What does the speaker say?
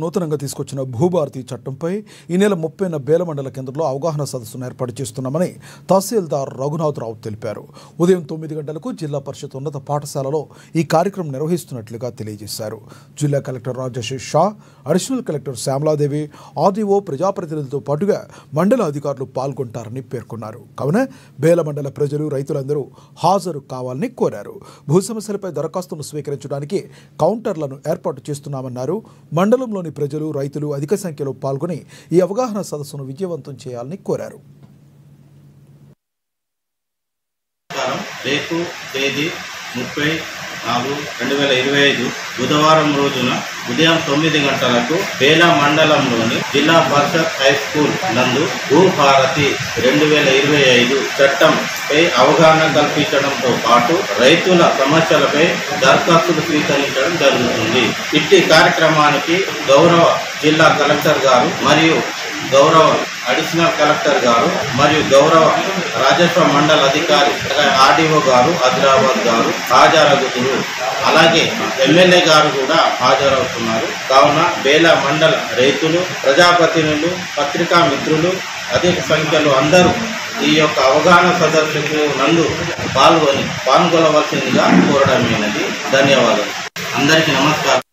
నూతనంగా తీసుకొచ్చిన భూభారతి చట్టంపై ఈ నెల 30న బేలమండల కేంద్రంలో అవగాహన సదస్సును ఏర్పాటు చేస్తున్నామని తహసీల్దార్ రఘునాథరావు తెలిపారు. ఉదయం 9 గంటలకు జిల్లా పరిషత్ ఉన్నత పాఠశాలలో ఈ కార్యక్రమం నిర్వహిస్తున్నట్లుగా తెలియజేశారు. జిల్లా collector Rajarshi Shah, additional collector Shyamaladevi, RDO, ప్రజాప్రతినిధులతో పాటుగా మండల అధికారులు పాల్గొంటారని పేర్కొన్నారు. కావున బేలమండల ప్రజలు, రైతులందరూ హాజరు కావాలని కోరారు. భూ సమస్యలపై దరఖాస్తును స్వీకరించడానికి కౌంటర్లను ఏర్పాటు చేస్తున్నామన్నారు. మండలంలోని ప్రజలు, రైతులు అధిక సంఖ్యలో పాల్గొని ఈ అవగాహన సదస్సును విజయవంతం చేయాలని కోరారు. రేపు తేదీ 30/4/2025 బుధవారం రోజున ఉదయం 9 గంటలకు బేలా మండలంలోని జిల్లా పరిషత్ హై స్కూల్ నందు భూభారతి 2025 చట్టంపై అవగాహన కల్పించడంతో పాటు రైతుల సమస్యలపై దరఖాస్తులు స్వీకరించడం జరుగుతుంది. ఇట్టి కార్యక్రమానికి గౌరవ జిల్లా కలెక్టర్ గారు మరియు గౌరవ అడిషనల్ కలెక్టర్ గారు మరియు గౌరవ రాజస్వ మండల అధికారి ఆర్డీఓ గారు ఆదిలాబాద్ గారు హాజరవుతున్నారు. అలాగే ఎమ్మెల్యే గారు కూడా హాజరవుతున్నారు. కావున బేలా మండల రైతులు, ప్రజాప్రతినిధులు, పత్రికా మిత్రులు అధిక సంఖ్యలో అందరూ ఈ యొక్క అవగాహన సదస్సుకు నందు పాల్గొనవలసిందిగా కోరడమైనది. ధన్యవాదాలు. అందరికీ నమస్కారం.